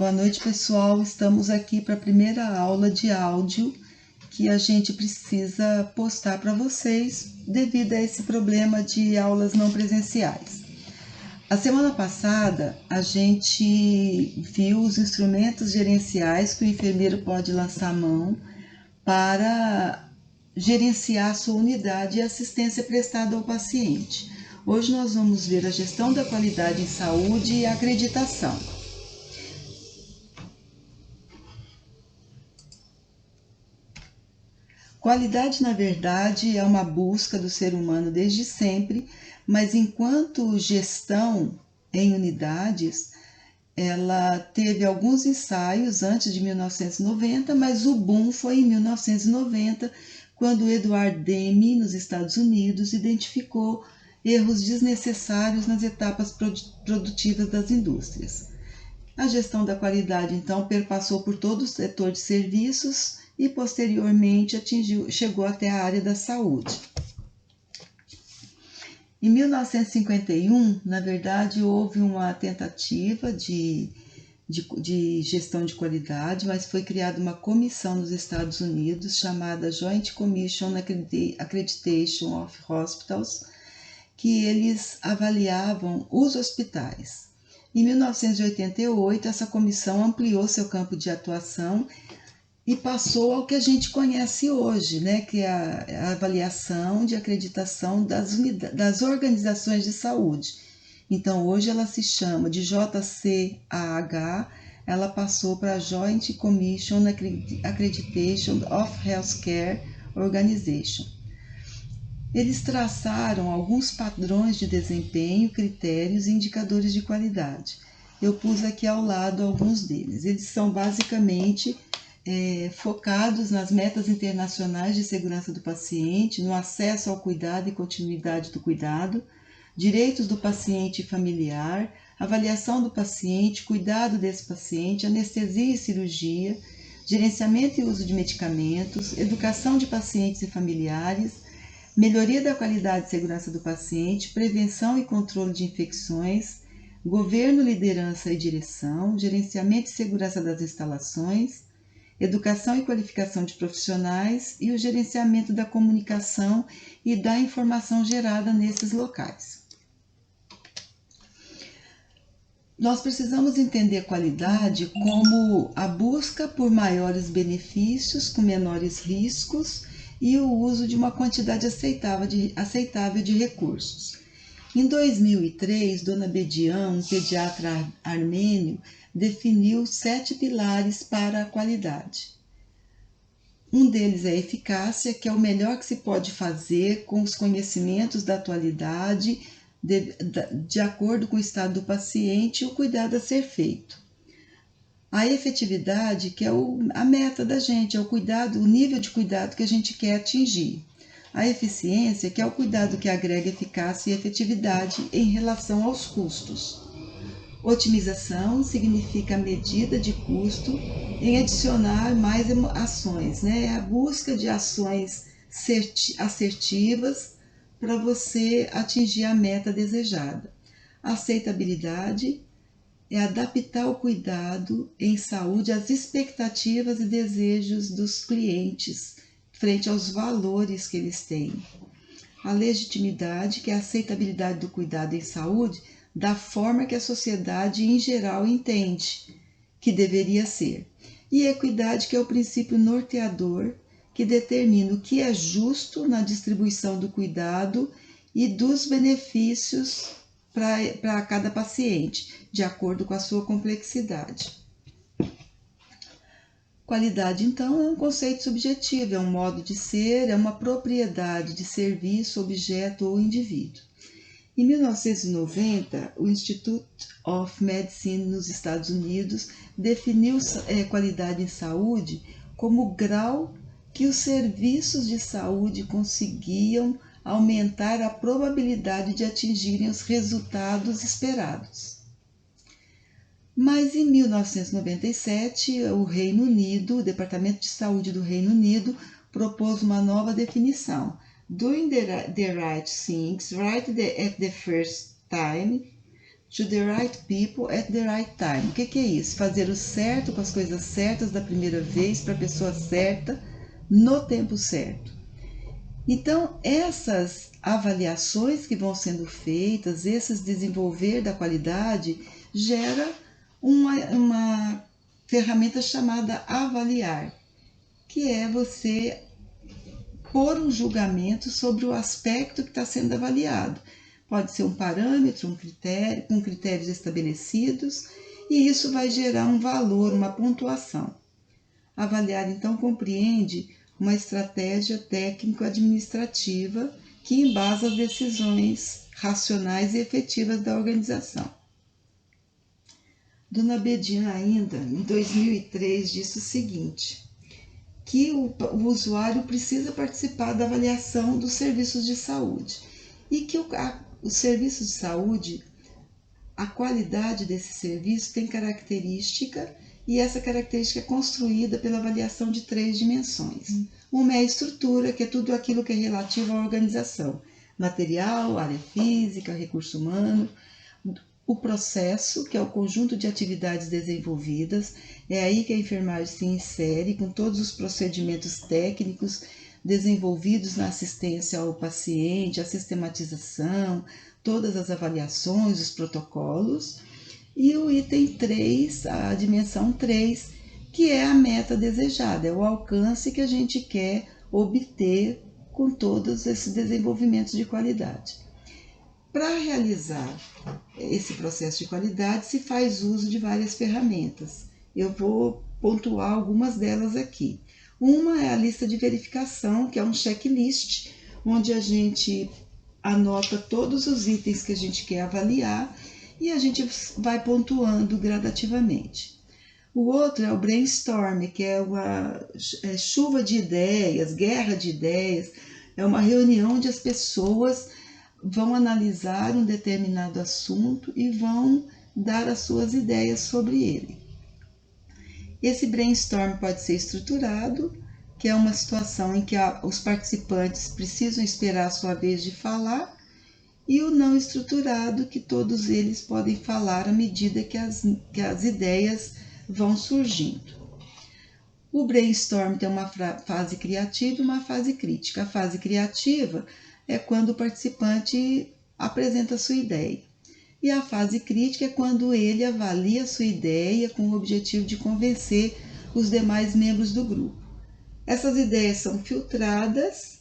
Boa noite, pessoal. Estamos aqui para a primeira aula de áudio que a gente precisa postar para vocês devido a esse problema de aulas não presenciais. A semana passada, a gente viu os instrumentos gerenciais que o enfermeiro pode lançar mão para gerenciar a sua unidade e assistência prestada ao paciente. Hoje nós vamos ver a gestão da qualidade em saúde e a acreditação. Qualidade, na verdade, é uma busca do ser humano desde sempre, mas enquanto gestão em unidades, ela teve alguns ensaios antes de 1990, mas o boom foi em 1990, quando Edward Deming, nos Estados Unidos, identificou erros desnecessários nas etapas produtivas das indústrias. A gestão da qualidade, então, perpassou por todo o setor de serviços e, posteriormente, chegou até a área da saúde. Em 1951, na verdade, houve uma tentativa de gestão de qualidade, mas foi criada uma comissão nos Estados Unidos chamada Joint Commission Accreditation of Hospitals, que eles avaliavam os hospitais. Em 1988, essa comissão ampliou seu campo de atuação e passou ao que a gente conhece hoje, né, que é a avaliação de acreditação das organizações de saúde. Então, hoje ela se chama de JCAH, ela passou para a Joint Commission Accreditation of Healthcare Organization. Eles traçaram alguns padrões de desempenho, critérios e indicadores de qualidade. Eu pus aqui ao lado alguns deles. Eles são basicamente focados nas metas internacionais de segurança do paciente, no acesso ao cuidado e continuidade do cuidado, direitos do paciente e familiar, avaliação do paciente, cuidado desse paciente, anestesia e cirurgia, gerenciamento e uso de medicamentos, educação de pacientes e familiares, melhoria da qualidade e segurança do paciente, prevenção e controle de infecções, governo, liderança e direção, gerenciamento e segurança das instalações, educação e qualificação de profissionais e o gerenciamento da comunicação e da informação gerada nesses locais. Nós precisamos entender qualidade como a busca por maiores benefícios com menores riscos e o uso de uma quantidade aceitável de recursos. Em 2003, Dona Bedian, um pediatra armênio, definiu 7 pilares para a qualidade. Um deles é a eficácia, que é o melhor que se pode fazer com os conhecimentos da atualidade, de acordo com o estado do paciente e o cuidado a ser feito. A efetividade, que é a meta da gente, é o cuidado, o nível de cuidado que a gente quer atingir. A eficiência, que é o cuidado que agrega eficácia e efetividade em relação aos custos. Otimização significa a medida de custo em adicionar mais ações, né? É a busca de ações assertivas para você atingir a meta desejada. A aceitabilidade é adaptar o cuidado em saúde às expectativas e desejos dos clientes, frente aos valores que eles têm. A legitimidade, que é a aceitabilidade do cuidado em saúde, da forma que a sociedade em geral entende que deveria ser. E equidade, que é o princípio norteador, que determina o que é justo na distribuição do cuidado e dos benefícios para cada paciente, de acordo com a sua complexidade. Qualidade, então, é um conceito subjetivo, é um modo de ser, é uma propriedade de serviço, objeto ou indivíduo. Em 1990, o Institute of Medicine nos Estados Unidos definiu qualidade em saúde como o grau que os serviços de saúde conseguiam aumentar a probabilidade de atingirem os resultados esperados. Mas em 1997, o Reino Unido, o Departamento de Saúde do Reino Unido, propôs uma nova definição. Doing the right things right at the first time To the right people at the right time. O que é isso? Fazer o certo com as coisas certas da primeira vez para a pessoa certa no tempo certo. Então, essas avaliações que vão sendo feitas, esses desenvolver da qualidade, gera uma ferramenta chamada avaliar, que é você pôr um julgamento sobre o aspecto que está sendo avaliado. Pode ser um parâmetro, um critério, com critérios estabelecidos, e isso vai gerar um valor, uma pontuação. Avaliar, então, compreende uma estratégia técnico-administrativa que embasa as decisões racionais e efetivas da organização. Dona Bedina ainda, em 2003, disse o seguinte, que o usuário precisa participar da avaliação dos serviços de saúde e que os serviços de saúde, a qualidade desse serviço tem característica e essa característica é construída pela avaliação de 3 dimensões. Uma é a estrutura, que é tudo aquilo que é relativo à organização, material, área física, recurso humano. O processo, que é o conjunto de atividades desenvolvidas, é aí que a enfermagem se insere com todos os procedimentos técnicos desenvolvidos na assistência ao paciente, a sistematização, todas as avaliações, os protocolos. E o item 3, a dimensão 3, que é a meta desejada, é o alcance que a gente quer obter com todos esses desenvolvimentos de qualidade. Para realizar esse processo de qualidade, se faz uso de várias ferramentas. Eu vou pontuar algumas delas aqui. Uma é a lista de verificação, que é um checklist, onde a gente anota todos os itens que a gente quer avaliar e a gente vai pontuando gradativamente. O outro é o brainstorm, que é uma chuva de ideias, guerra de ideias, é uma reunião onde as pessoas vão analisar um determinado assunto e vão dar as suas ideias sobre ele. Esse brainstorm pode ser estruturado, que é uma situação em que os participantes precisam esperar a sua vez de falar, e o não estruturado, que todos eles podem falar à medida que as ideias vão surgindo. O brainstorm tem uma fase criativa e uma fase crítica. A fase criativa é quando o participante apresenta a sua ideia. E a fase crítica é quando ele avalia a sua ideia com o objetivo de convencer os demais membros do grupo. Essas ideias são filtradas,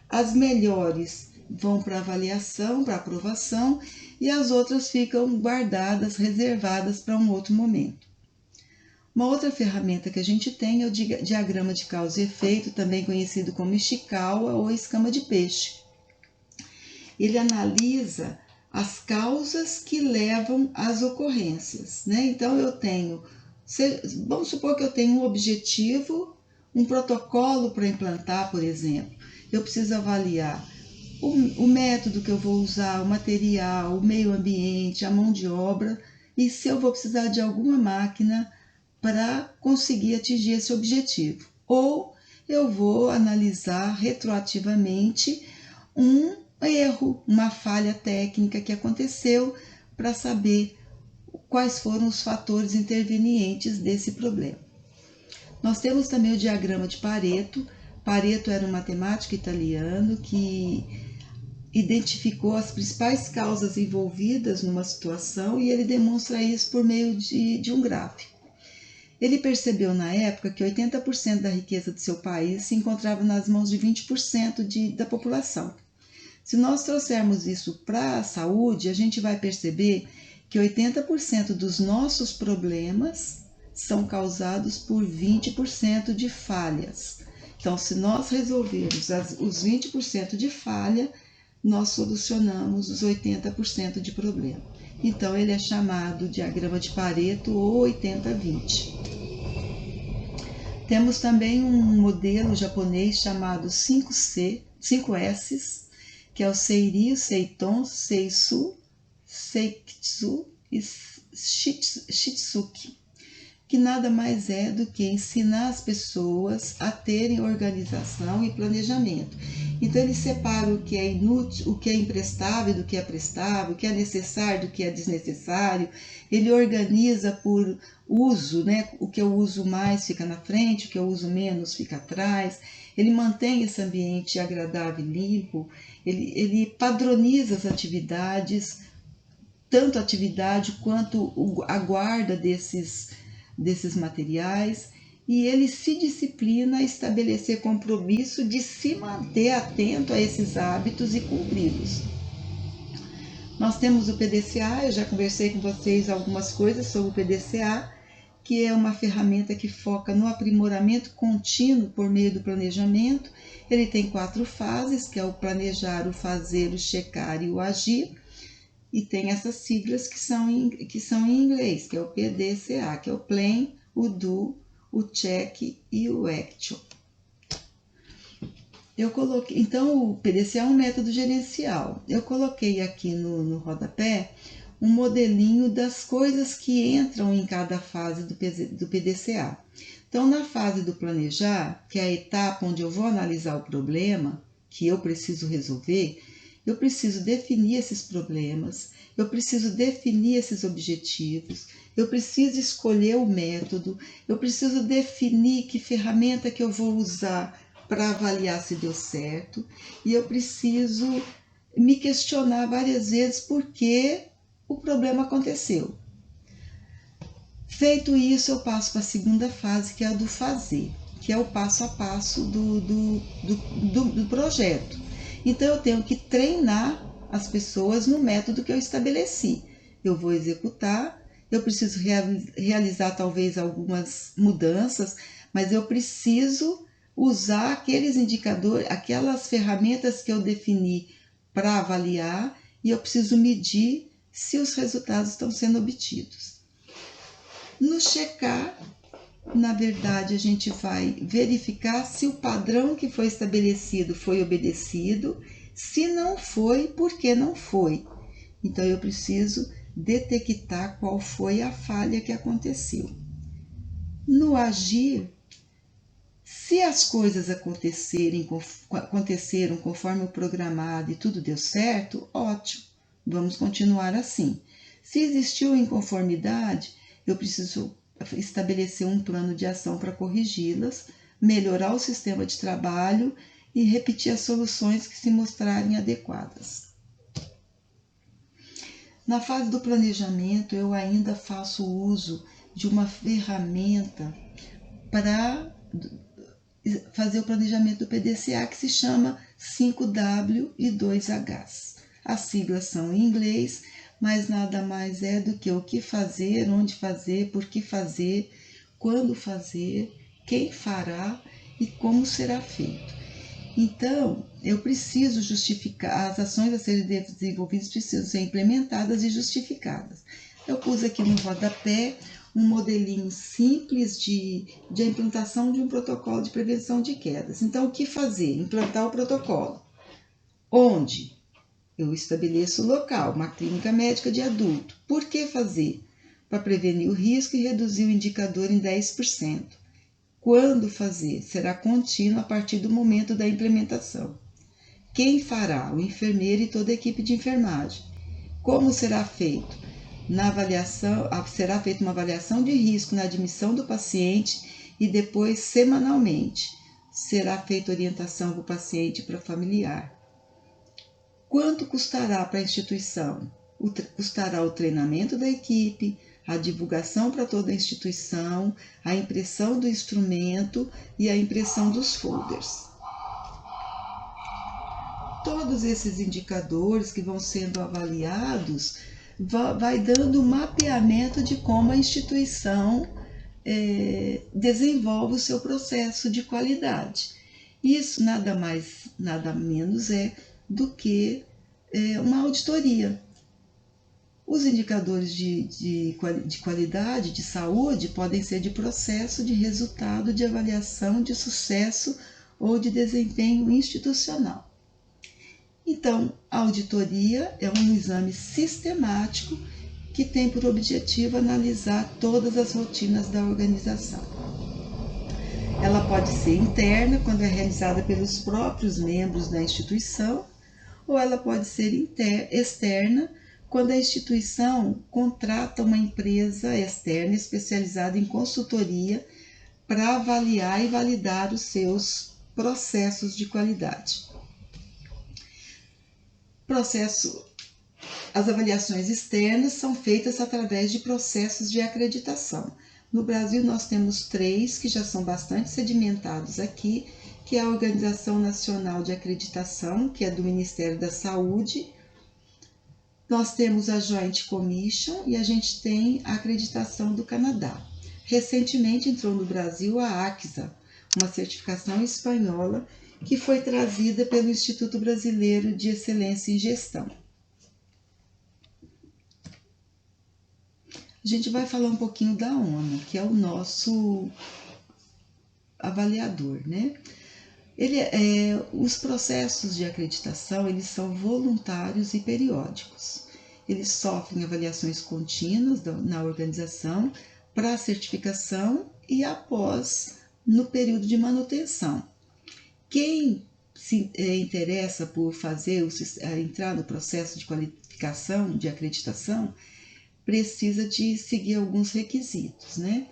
as melhores vão para avaliação, para aprovação, e as outras ficam guardadas, reservadas para um outro momento. Uma outra ferramenta que a gente tem é o diagrama de causa e efeito, também conhecido como Ishikawa ou escama de peixe. Ele analisa as causas que levam às ocorrências, né? Então vamos supor que eu tenho um objetivo, um protocolo para implantar, por exemplo. Eu preciso avaliar o método que eu vou usar, o material, o meio ambiente, a mão de obra, e se eu vou precisar de alguma máquina para conseguir atingir esse objetivo. Ou eu vou analisar retroativamente um erro, uma falha técnica que aconteceu para saber quais foram os fatores intervenientes desse problema. Nós temos também o diagrama de Pareto. Pareto era um matemático italiano que identificou as principais causas envolvidas numa situação e ele demonstra isso por meio de um gráfico. Ele percebeu na época que 80% da riqueza do seu país se encontrava nas mãos de 20% da população. Se nós trouxermos isso para a saúde, a gente vai perceber que 80% dos nossos problemas são causados por 20% de falhas. Então, se nós resolvermos os 20% de falha, nós solucionamos os 80% de problema. Então, ele é chamado diagrama de Pareto ou 80-20. Temos também um modelo japonês chamado 5Ss, que é o Seiri, o Seiton, Seisu, Seikitsu e Shitsuki, que nada mais é do que ensinar as pessoas a terem organização e planejamento. Então ele separa o que é inútil, o que é imprestável do que é prestável, o que é necessário do que é desnecessário. Ele organiza por uso, né? O que eu uso mais fica na frente, o que eu uso menos fica atrás. Ele mantém esse ambiente agradável e limpo. Ele padroniza as atividades, tanto a atividade quanto a guarda desses materiais, e ele se disciplina a estabelecer compromisso de se manter atento a esses hábitos e cumpri-los. Nós temos o PDCA, eu já conversei com vocês algumas coisas sobre o PDCA, que é uma ferramenta que foca no aprimoramento contínuo por meio do planejamento. Ele tem 4 fases, que é o planejar, o fazer, o checar e o agir. E tem essas siglas que são em inglês, que é o PDCA, que é o Plan, o Do, o Check e o Action. Então, o PDCA é um método gerencial. Eu coloquei aqui no rodapé um modelinho das coisas que entram em cada fase do PDCA. Então, na fase do planejar, que é a etapa onde eu vou analisar o problema que eu preciso resolver, eu preciso definir esses problemas, eu preciso definir esses objetivos, eu preciso escolher o método, eu preciso definir que ferramenta que eu vou usar para avaliar se deu certo, e eu preciso me questionar várias vezes por que o problema aconteceu. Feito isso, eu passo para a segunda fase, que é a do fazer, que é o passo a passo do projeto. Então, eu tenho que treinar as pessoas no método que eu estabeleci. Eu vou executar, eu preciso realizar talvez algumas mudanças, mas eu preciso usar aqueles indicadores, aquelas ferramentas que eu defini para avaliar, e eu preciso medir se os resultados estão sendo obtidos. No checar, na verdade, a gente vai verificar se o padrão que foi estabelecido foi obedecido. Se não foi, por que não foi? Então, eu preciso detectar qual foi a falha que aconteceu. No agir, se as coisas aconteceram conforme o programado e tudo deu certo, ótimo, vamos continuar assim. Se existiu inconformidade, eu preciso estabelecer um plano de ação para corrigi-las, melhorar o sistema de trabalho e repetir as soluções que se mostrarem adequadas. Na fase do planejamento, eu ainda faço uso de uma ferramenta para fazer o planejamento do PDCA, que se chama 5W e 2Hs. As siglas são em inglês, mas nada mais é do que o que fazer, onde fazer, por que fazer, quando fazer, quem fará e como será feito. Então, eu preciso justificar, as ações a serem desenvolvidas precisam ser implementadas e justificadas. Eu pus aqui no rodapé um modelinho simples de implantação de um protocolo de prevenção de quedas. Então, o que fazer? Implantar o protocolo. Onde? Eu estabeleço o local, uma clínica médica de adulto. Por que fazer? Para prevenir o risco e reduzir o indicador em 10%. Quando fazer? Será contínuo a partir do momento da implementação. Quem fará? O enfermeiro e toda a equipe de enfermagem. Como será feito? Será feita uma avaliação de risco na admissão do paciente e depois, semanalmente, será feita orientação para o paciente e para o familiar. Quanto custará para a instituição? Custará o treinamento da equipe, a divulgação para toda a instituição, a impressão do instrumento e a impressão dos folders. Todos esses indicadores que vão sendo avaliados vai dando um mapeamento de como a instituição desenvolve o seu processo de qualidade. Isso nada mais, nada menos do que uma auditoria. Os indicadores de qualidade, de saúde, podem ser de processo, de resultado, de avaliação, de sucesso ou de desempenho institucional. Então, a auditoria é um exame sistemático que tem por objetivo analisar todas as rotinas da organização. Ela pode ser interna, quando é realizada pelos próprios membros da instituição, ou ela pode ser externa, quando a instituição contrata uma empresa externa especializada em consultoria para avaliar e validar os seus processos de qualidade. As avaliações externas são feitas através de processos de acreditação. No Brasil, nós temos 3 que já são bastante sedimentados aqui, que é a Organização Nacional de Acreditação, que é do Ministério da Saúde. Nós temos a Joint Commission e a gente tem a acreditação do Canadá. Recentemente entrou no Brasil a ACSA, uma certificação espanhola que foi trazida pelo Instituto Brasileiro de Excelência em Gestão. A gente vai falar um pouquinho da ONA, que é o nosso avaliador, né? Os processos de acreditação, eles são voluntários e periódicos. Eles sofrem avaliações contínuas na organização para a certificação e após, no período de manutenção. Quem se interessa por entrar no processo de qualificação, de acreditação, precisa de seguir alguns requisitos, né?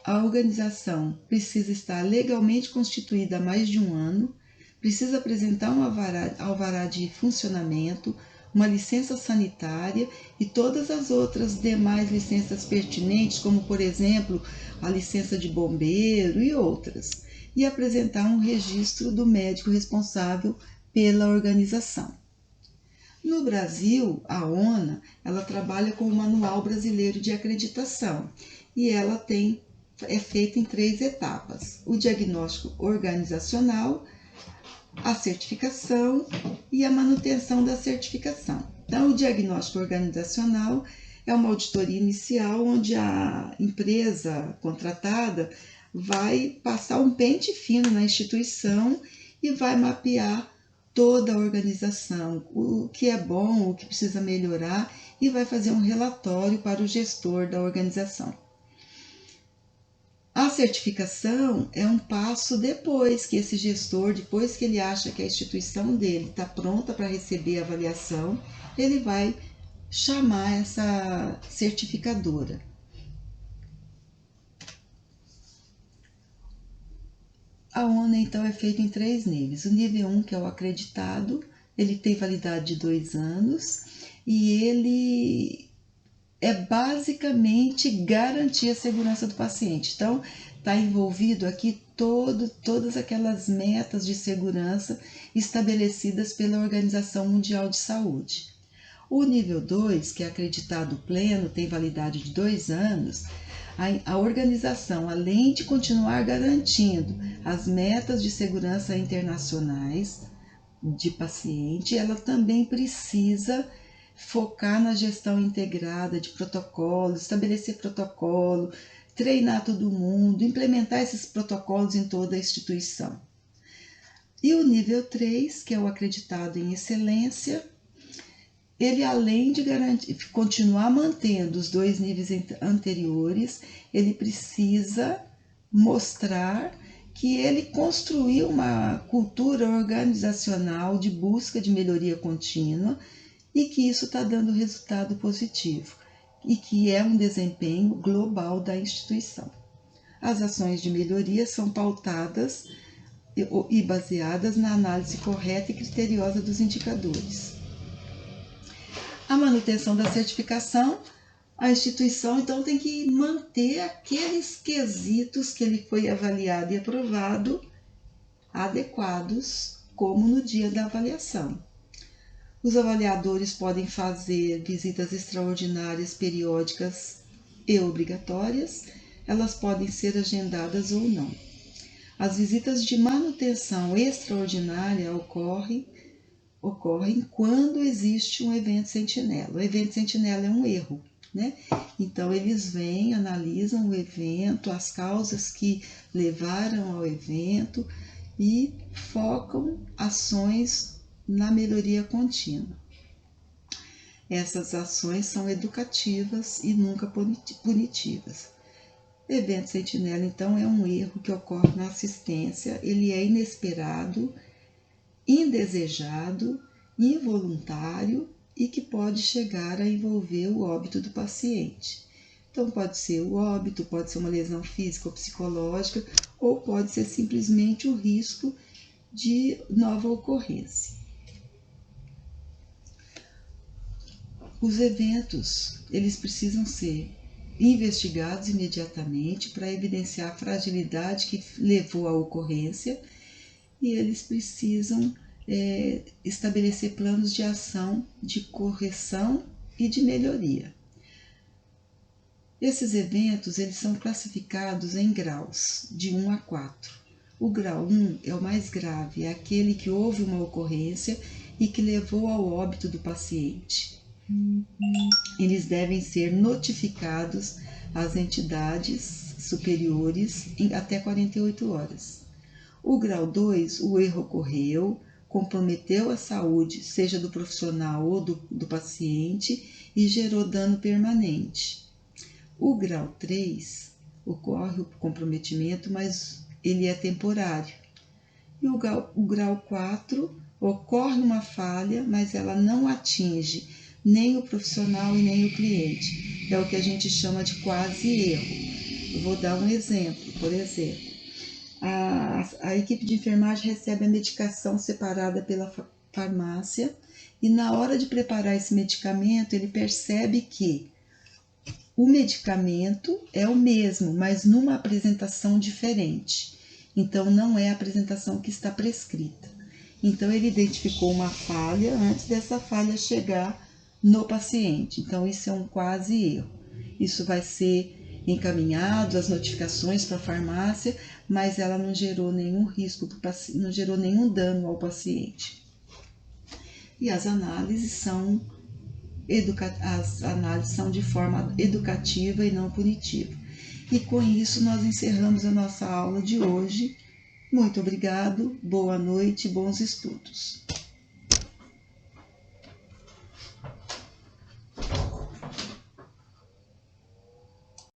A organização precisa estar legalmente constituída há mais de um ano, precisa apresentar um alvará de funcionamento, uma licença sanitária e todas as outras demais licenças pertinentes, como, por exemplo, a licença de bombeiro e outras, e apresentar um registro do médico responsável pela organização. No Brasil, a ONA, ela trabalha com o Manual Brasileiro de Acreditação e ela é feita em 3 etapas: o diagnóstico organizacional, a certificação e a manutenção da certificação. Então, o diagnóstico organizacional é uma auditoria inicial onde a empresa contratada vai passar um pente fino na instituição e vai mapear toda a organização, o que é bom, o que precisa melhorar, e vai fazer um relatório para o gestor da organização. A certificação é um passo depois que esse gestor, depois que ele acha que a instituição dele está pronta para receber a avaliação, ele vai chamar essa certificadora. A ONA, então, é feita em 3 níveis. O nível 1, que é o acreditado, ele tem validade de 2 anos e ele é basicamente garantir a segurança do paciente. Então, está envolvido aqui todas aquelas metas de segurança estabelecidas pela Organização Mundial de Saúde. O nível 2, que é acreditado pleno, tem validade de 2 anos, a organização, além de continuar garantindo as metas de segurança internacionais de paciente, ela também precisa focar na gestão integrada de protocolos, estabelecer protocolo, treinar todo mundo, implementar esses protocolos em toda a instituição. E o nível 3, que é o acreditado em excelência, ele, além de continuar mantendo os 2 níveis anteriores, ele precisa mostrar que ele construiu uma cultura organizacional de busca de melhoria contínua e que isso está dando resultado positivo e que é um desempenho global da instituição. As ações de melhoria são pautadas e baseadas na análise correta e criteriosa dos indicadores. A manutenção da certificação, a instituição então tem que manter aqueles quesitos que ele foi avaliado e aprovado adequados, como no dia da avaliação. Os avaliadores podem fazer visitas extraordinárias, periódicas e obrigatórias. Elas podem ser agendadas ou não. As visitas de manutenção extraordinária ocorrem quando existe um evento sentinela. O evento sentinela é um erro, né? Então, eles vêm, analisam o evento, as causas que levaram ao evento e focam ações na melhoria contínua. Essas ações são educativas e nunca punitivas. Evento sentinela, então, é um erro que ocorre na assistência, ele é inesperado, indesejado, involuntário e que pode chegar a envolver o óbito do paciente. Então, pode ser o óbito, pode ser uma lesão física ou psicológica, ou pode ser simplesmente o risco de nova ocorrência. Os eventos, eles precisam ser investigados imediatamente para evidenciar a fragilidade que levou à ocorrência e eles precisam estabelecer planos de ação, de correção e de melhoria. Esses eventos eles são classificados em graus, de 1 a 4. O grau 1 é o mais grave, é aquele que houve uma ocorrência e que levou ao óbito do paciente. Eles devem ser notificados às entidades superiores em até 48 horas. O grau 2, o erro ocorreu, comprometeu a saúde, seja do profissional ou do paciente, e gerou dano permanente. O grau 3, ocorre o comprometimento, mas ele é temporário. E o grau 4, ocorre uma falha, mas ela não atinge nem o profissional e nem o cliente. É o que a gente chama de quase erro. Eu vou dar um exemplo, por exemplo. A equipe de enfermagem recebe a medicação separada pela farmácia e na hora de preparar esse medicamento, ele percebe que o medicamento é o mesmo, mas numa apresentação diferente. Então, não é a apresentação que está prescrita. Então, ele identificou uma falha antes dessa falha chegar no paciente. Então, isso é um quase erro. Isso vai ser encaminhado, as notificações para a farmácia, mas ela não gerou nenhum risco, não gerou nenhum dano ao paciente. E as análises são de forma educativa e não punitiva. E com isso nós encerramos a nossa aula de hoje. Muito obrigado, boa noite, bons estudos.